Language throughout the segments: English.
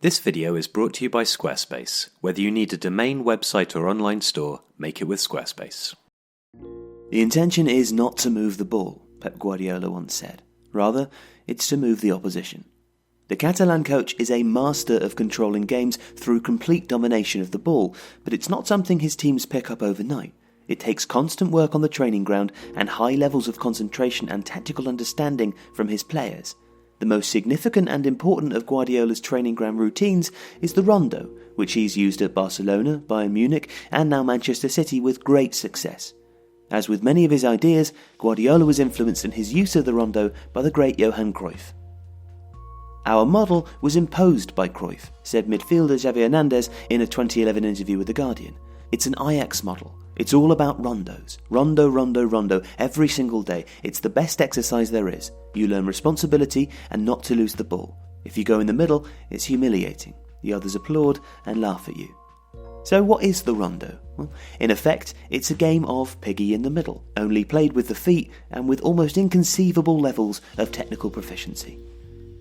This video is brought to you by Squarespace. Whether you need a domain, website or online store, make it with Squarespace. The intention is not to move the ball, Pep Guardiola once said. Rather, it's to move the opposition. The Catalan coach is a master of controlling games through complete domination of the ball, but it's not something his teams pick up overnight. It takes constant work on the training ground and high levels of concentration and tactical understanding from his players. The most significant and important of Guardiola's training ground routines is the Rondo, which he's used at Barcelona, Bayern Munich and now Manchester City with great success. As with many of his ideas, Guardiola was influenced in his use of the Rondo by the great Johan Cruyff. "Our model was imposed by Cruyff," said midfielder Xavi Hernandez in a 2011 interview with The Guardian. "It's an Ajax model. It's all about rondos. Rondo, rondo, rondo, every single day. It's the best exercise there is. You learn responsibility and not to lose the ball. If you go in the middle, it's humiliating. The others applaud and laugh at you." So what is the rondo? Well, in effect, it's a game of piggy in the middle, only played with the feet and with almost inconceivable levels of technical proficiency.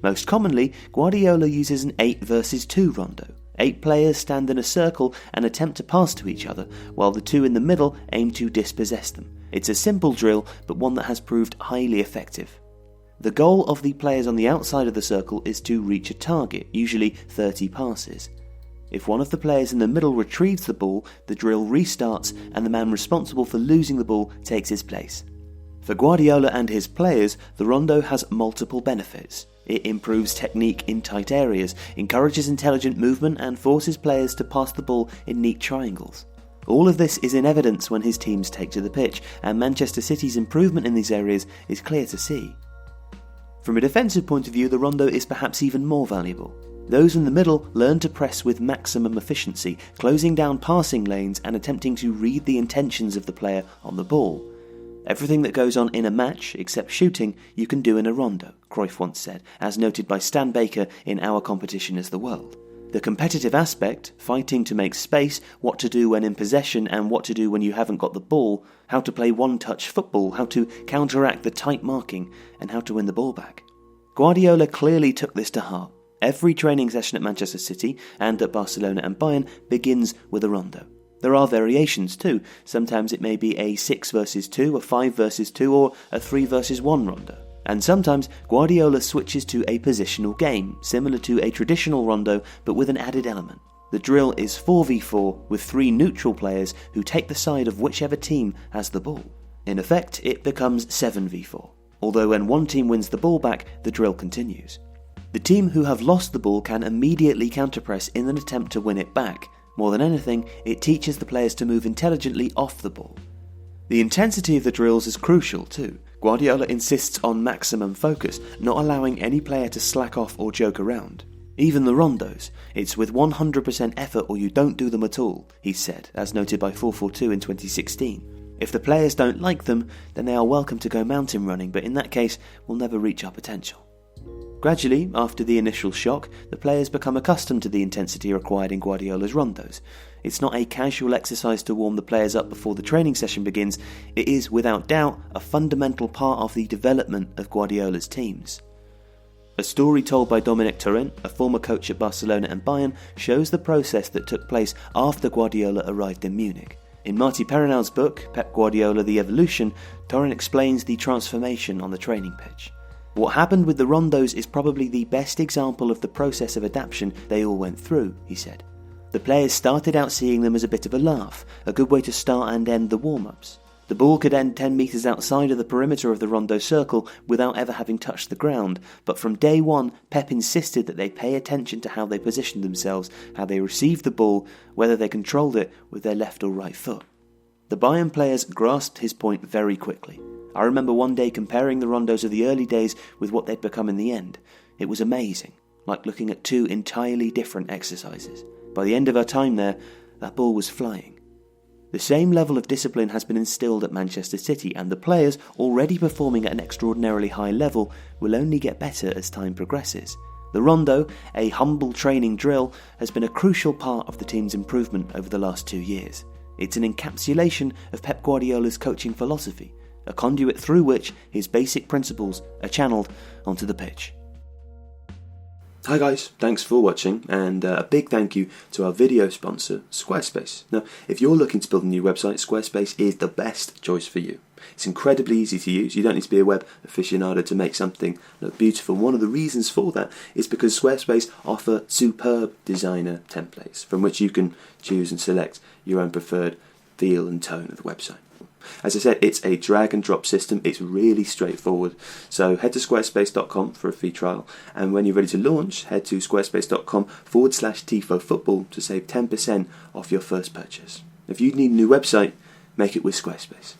Most commonly, Guardiola uses an 8 versus 2 rondo. 8 players stand in a circle and attempt to pass to each other, while the 2 in the middle aim to dispossess them. It's a simple drill, but one that has proved highly effective. The goal of the players on the outside of the circle is to reach a target, usually 30 passes. If one of the players in the middle retrieves the ball, the drill restarts and the man responsible for losing the ball takes his place. For Guardiola and his players, the rondo has multiple benefits. It improves technique in tight areas, encourages intelligent movement and forces players to pass the ball in neat triangles. All of this is in evidence when his teams take to the pitch, and Manchester City's improvement in these areas is clear to see. From a defensive point of view, the rondo is perhaps even more valuable. Those in the middle learn to press with maximum efficiency, closing down passing lanes and attempting to read the intentions of the player on the ball. "Everything that goes on in a match, except shooting, you can do in a rondo," Cruyff once said, as noted by Stan Baker in Our Competition is the World. The competitive aspect, fighting to make space, what to do when in possession and what to do when you haven't got the ball, how to play one-touch football, how to counteract the tight marking, and how to win the ball back. Guardiola clearly took this to heart. Every training session at Manchester City and at Barcelona and Bayern begins with a rondo. There are variations too. Sometimes it may be a 6 versus 2, a 5 versus 2 or a 3 versus 1 rondo. And sometimes Guardiola switches to a positional game, similar to a traditional rondo but with an added element. The drill is 4v4 with 3 neutral players who take the side of whichever team has the ball. In effect, it becomes 7v4. Although when one team wins the ball back, the drill continues. The team who have lost the ball can immediately counterpress in an attempt to win it back. More than anything, it teaches the players to move intelligently off the ball. The intensity of the drills is crucial too. Guardiola insists on maximum focus, not allowing any player to slack off or joke around. Even the rondos, it's with 100% effort or you don't do them at all, he said, as noted by 442 in 2016. If the players don't like them, then they are welcome to go mountain running, but in that case, we'll never reach our potential. Gradually, after the initial shock, the players become accustomed to the intensity required in Guardiola's rondos. It's not a casual exercise to warm the players up before the training session begins. It is, without doubt, a fundamental part of the development of Guardiola's teams. A story told by Dominic Torrent, a former coach at Barcelona and Bayern, shows the process that took place after Guardiola arrived in Munich. In Marty Perrinal's book, Pep Guardiola: The Evolution, Torrent explains the transformation on the training pitch. "What happened with the rondos is probably the best example of the process of adaptation they all went through," he said. "The players started out seeing them as a bit of a laugh, a good way to start and end the warm-ups. The ball could end 10 metres outside of the perimeter of the rondo circle without ever having touched the ground, but from day one, Pep insisted that they pay attention to how they positioned themselves, how they received the ball, whether they controlled it with their left or right foot." The Bayern players grasped his point very quickly. I remember one day comparing the rondos of the early days with what they'd become in the end. It was amazing, like looking at 2 entirely different exercises. By the end of our time there, that ball was flying. The same level of discipline has been instilled at Manchester City, and the players, already performing at an extraordinarily high level, will only get better as time progresses. The rondo, a humble training drill, has been a crucial part of the team's improvement over the last 2 years. It's an encapsulation of Pep Guardiola's coaching philosophy, a conduit through which his basic principles are channeled onto the pitch. Hi guys, thanks for watching, and a big thank you to our video sponsor, Squarespace. Now, if you're looking to build a new website, Squarespace is the best choice for you. It's incredibly easy to use. You don't need to be a web aficionado to make something look beautiful. One of the reasons for that is because Squarespace offer superb designer templates from which you can choose and select your own preferred feel and tone of the website. As I said, it's a drag and drop system. It's really straightforward. So head to squarespace.com for a free trial, and when you're ready to launch, head to squarespace.com/Tifo Football to save 10% off your first purchase. If you need a new website, make it with Squarespace.